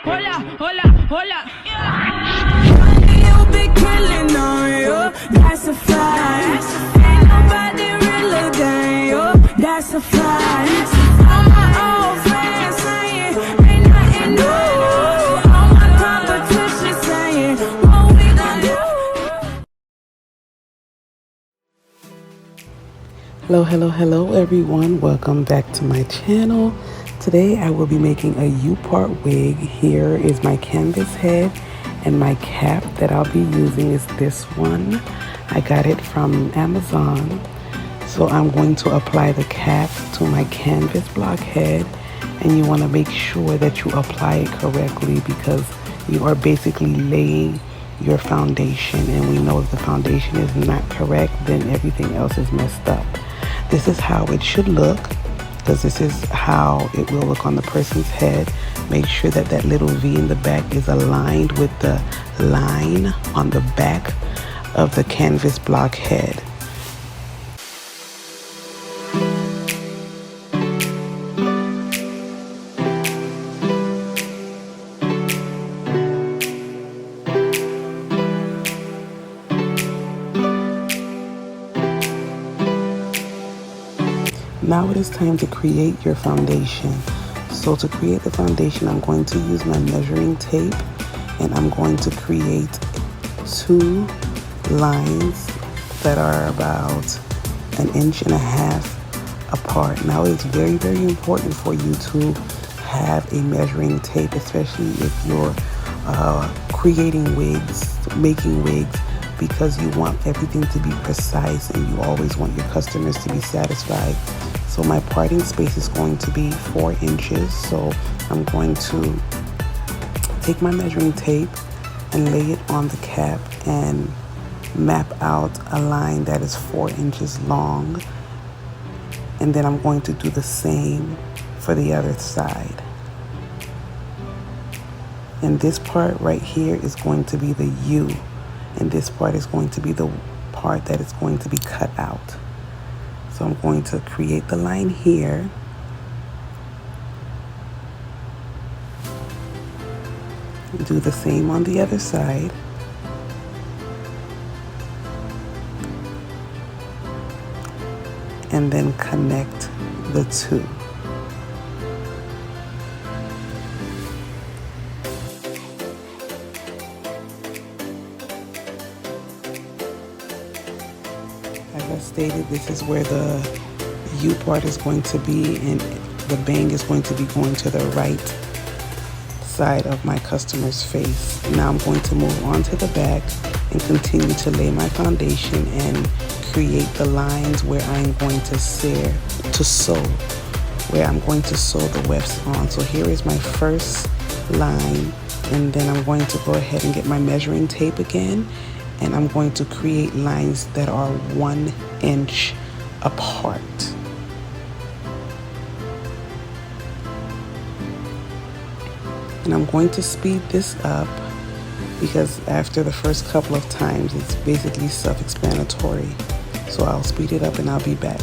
hola, hola, hola. You be killing on you, that's a fact. Ain't nobody realer than you, that's a fact. All my old friends saying ain't nothing new. All my competition saying what we gon' do. Hello everyone, welcome back to my channel. Today I will be making a U-part wig. Here is my canvas head, and my cap that I'll be using is this one. I got it from Amazon. So I'm going to apply the cap to my canvas block head, and you want to make sure that you apply it correctly because you are basically laying your foundation, and we know if the foundation is not correct, then everything else is messed up. This is how it should look, because this is how it will look on the person's head. Make sure that that little V in the back is aligned with the line on the back of the canvas block head. Now it is time to create your foundation. So to create the foundation, I'm going to use my measuring tape, and I'm going to create 2 lines that are about 1.5 inches apart. Now it's very, very important for you to have a measuring tape, especially if you're creating wigs, making wigs, because you want everything to be precise and you always want your customers to be satisfied. So my parting space is going to be 4 inches. So I'm going to take my measuring tape and lay it on the cap and map out a line that is 4 inches long. And then I'm going to do the same for the other side. And this part right here is going to be the U. And this part is going to be the part that is going to be cut out. So I'm going to create the line here. Do the same on the other side. And then connect the 2. As I stated, this is where the U part is going to be, and the bang is going to be going to the right side of my customer's face. Now I'm going to move on to the back and continue to lay my foundation and create the lines where I'm going to sew, where I'm going to sew the wefts on. So here is my first line, and then I'm going to go ahead and get my measuring tape again, and I'm going to create lines that are 1 inch apart. And I'm going to speed this up because after the first couple of times, it's basically self-explanatory. So I'll speed it up and I'll be back.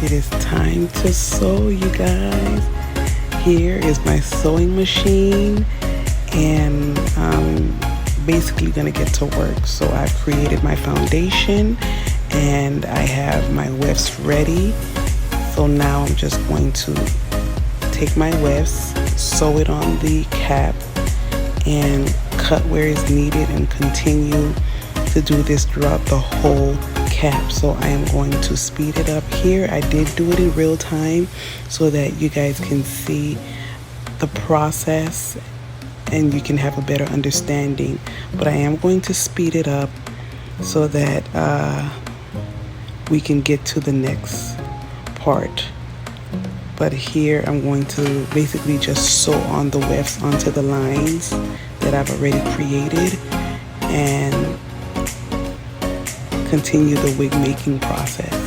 It is time to sew, you guys. Here is my sewing machine, and I'm basically gonna get to work. So I've created my foundation and I have my wefts ready. So now I'm just going to take my wefts, sew it on the cap, and cut where it's needed, and continue to do this throughout the whole cap. So I am going to speed it up here. I did do it in real time so that you guys can see the process and you can have a better understanding, but I am going to speed it up so that we can get to the next part. But here I'm going to basically just sew on the wefts onto the lines that I've already created and continue the wig making process.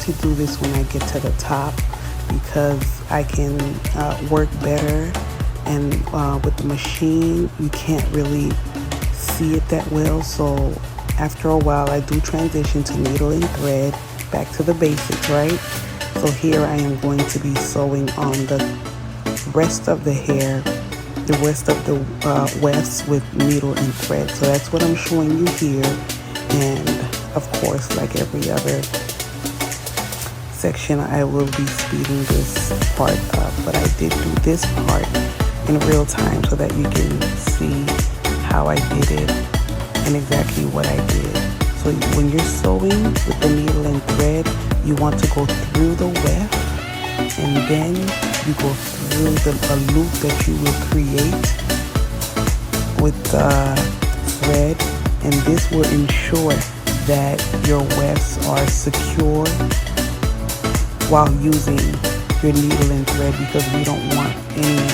to do this when I get to the top because I can work better, and with the machine you can't really see it that well. So after a while I do transition to needle and thread, back to the basics, right? So here I am going to be sewing on the rest of the hair, the rest of the wefts with needle and thread. So that's what I'm showing you here. And of course, like every other section, I will be speeding this part up, but I did do this part in real time so that you can see how I did it and exactly what I did. So when you're sewing with the needle and thread, you want to go through the weft, and then you go through a loop that you will create with the thread, and this will ensure that your wefts are secure while using your needle and thread, because we don't want any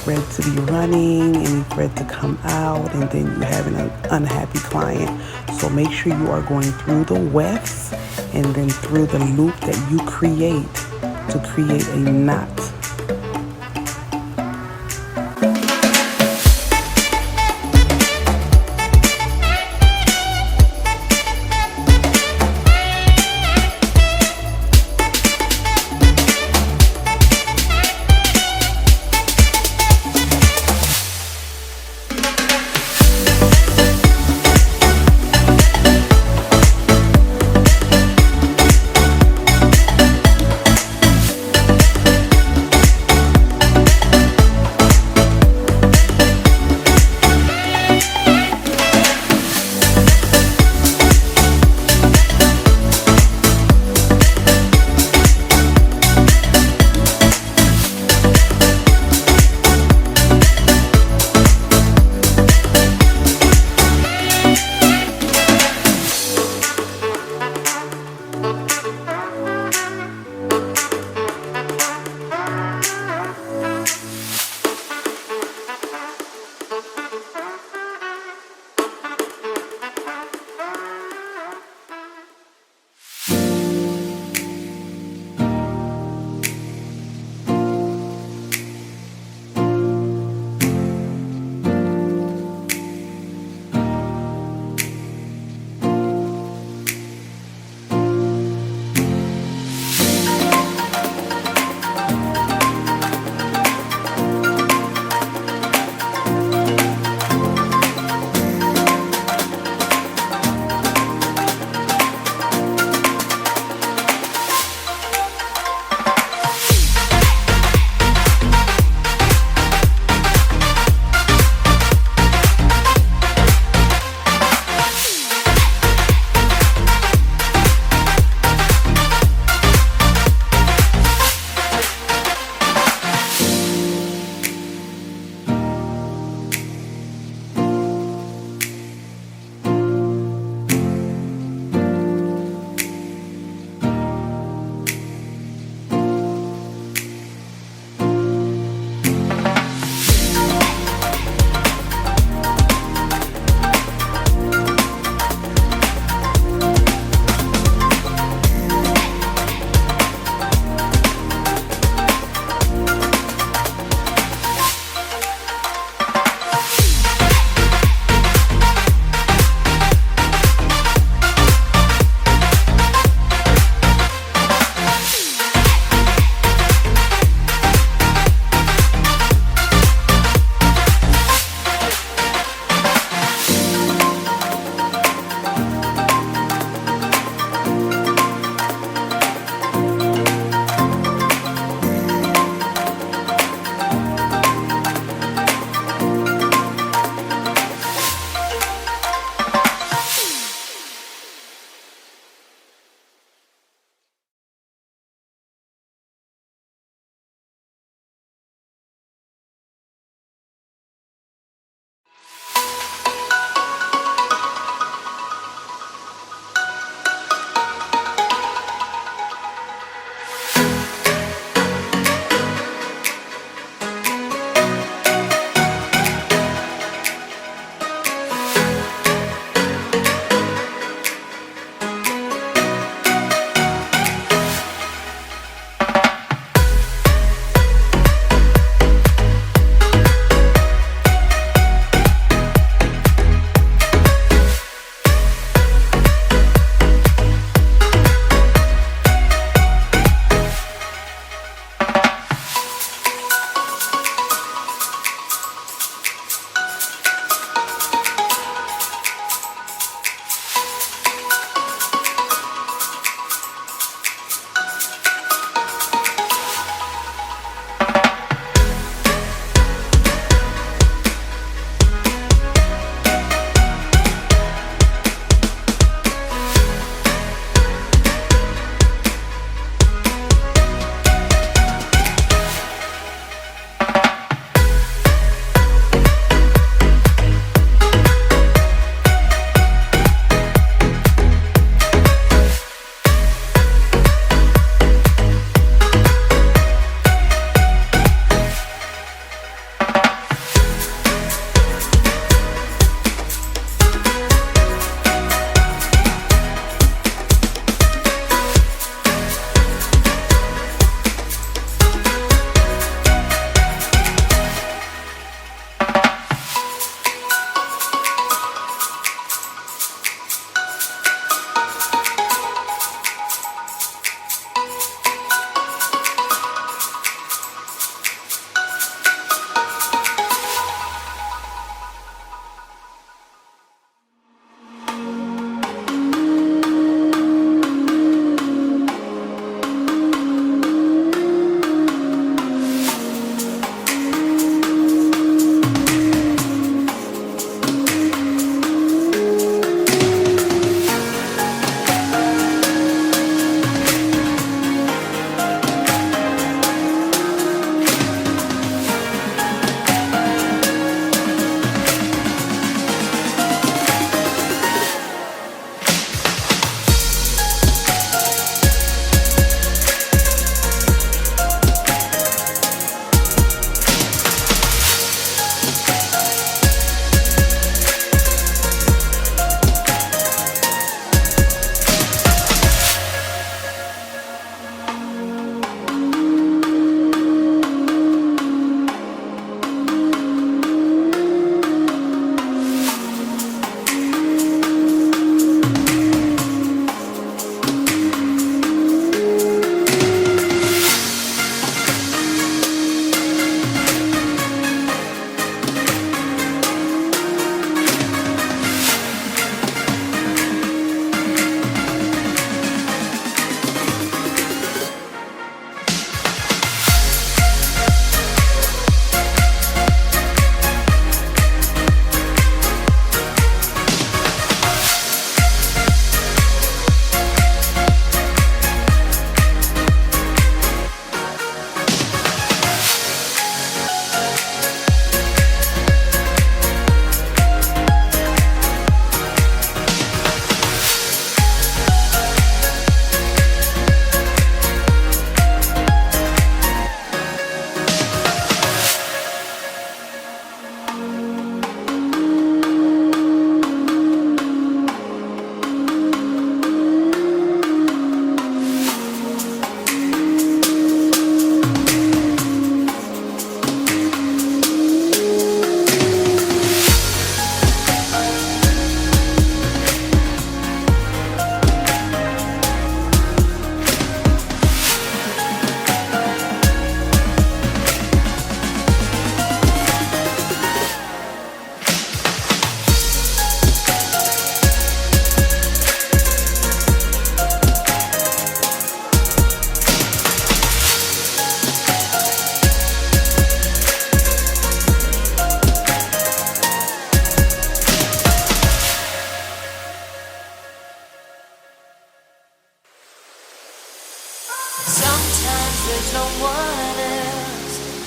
thread to be running, any thread to come out, and then you having an unhappy client. So make sure you are going through the wefts and then through the loop that you create to create a knot.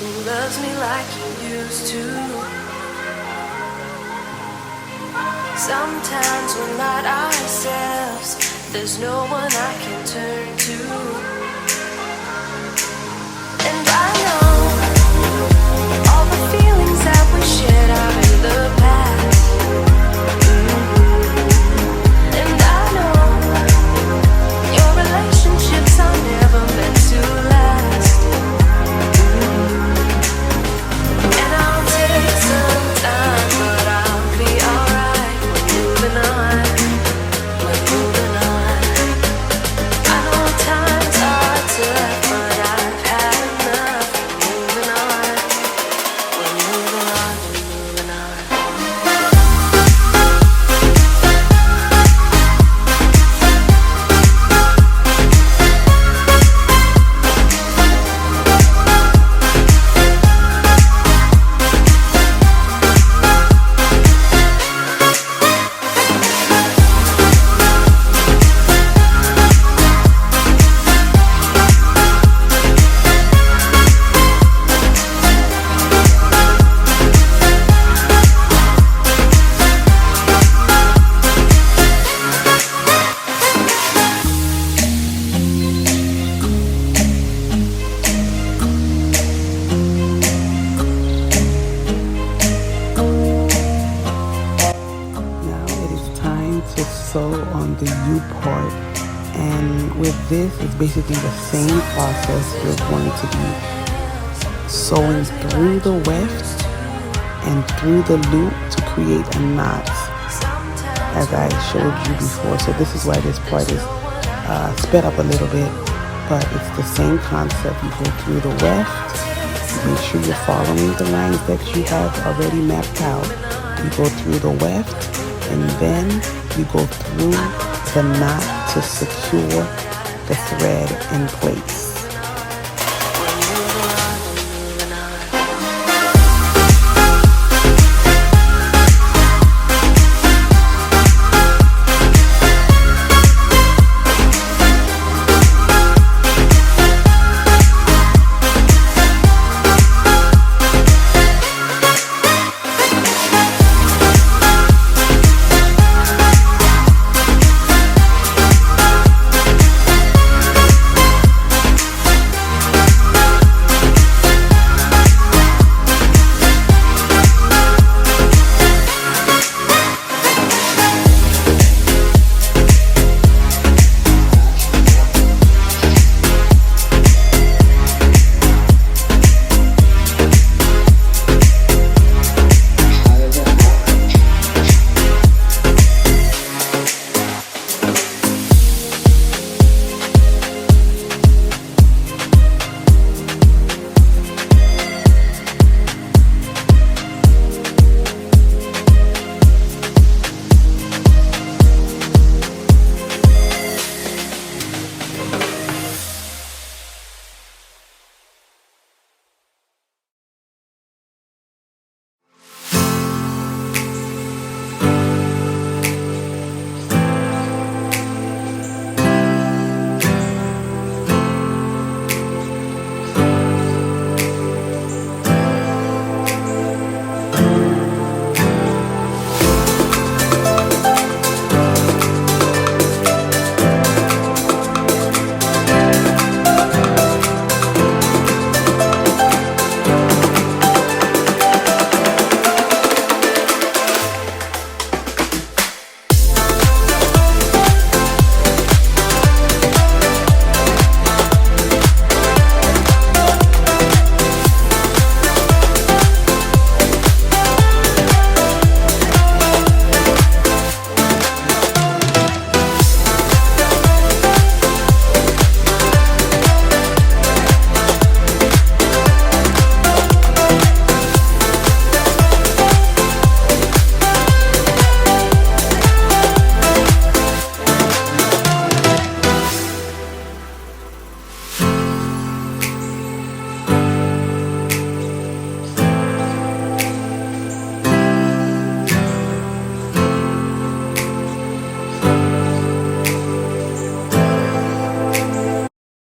who loves me like you used to. Sometimes we're not ourselves, there's no one I can turn to. And I know all the feelings that we shared are in the past. And I know your relationships are never meant to last. And I'll take some time, but I'll be alright. We're moving on, we're moving on. I know times are tough, but I've had enough. We're moving on, we're moving on, we're moving on. To sew on the U part, and with this it's basically the same process. You're going to be sewing through the weft and through the loop to create a knot, as I showed you before. So this is why this part is sped up a little bit, but it's the same concept. You go through the weft, make sure you're following the lines that you have already mapped out. You go through the weft, and then you go through the knot to secure the thread in place.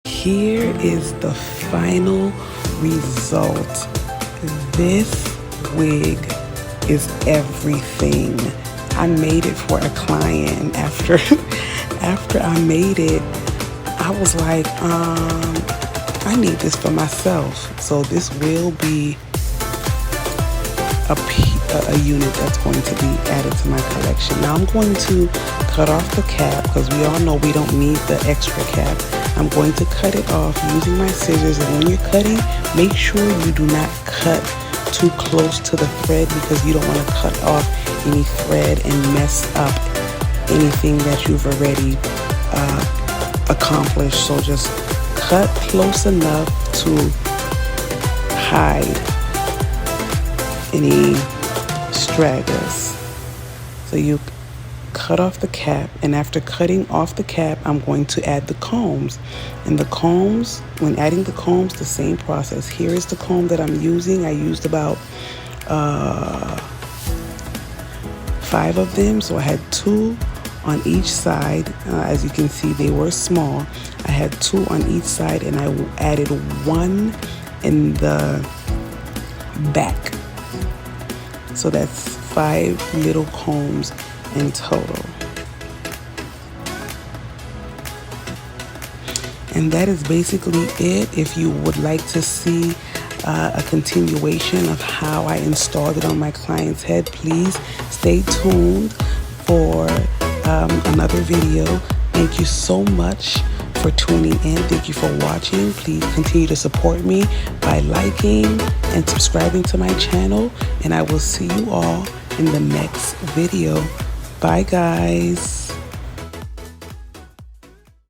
Here is the final result. This wig is everything. I made it for a client, and after I made it, I was like, I need this for myself. So this will be a unit that's going to be added to my collection. Now I'm going to cut off the cap because we all know we don't need the extra cap. I'm going to cut it off using my scissors, and when you're cutting, make sure you do not cut too close to the thread because you don't want to cut off any thread and mess up anything that you've already accomplished. So just cut close enough to hide any stragglers. So you cut off the cap, and after cutting off the cap, I'm going to add the combs. And the combs, when adding the combs, the same process. Here is the comb that I'm using. I used about 5 of them, so I had 2 on each side. As you can see, they were small. I had 2 on each side, and I added 1 in the back. So that's 5 little combs in total. And that is basically it. If you would like to see a continuation of how I installed it on my client's head, please stay tuned for another video. Thank you so much for tuning in. Thank you for watching. Please continue to support me by liking and subscribing to my channel, and I will see you all in the next video. Bye guys.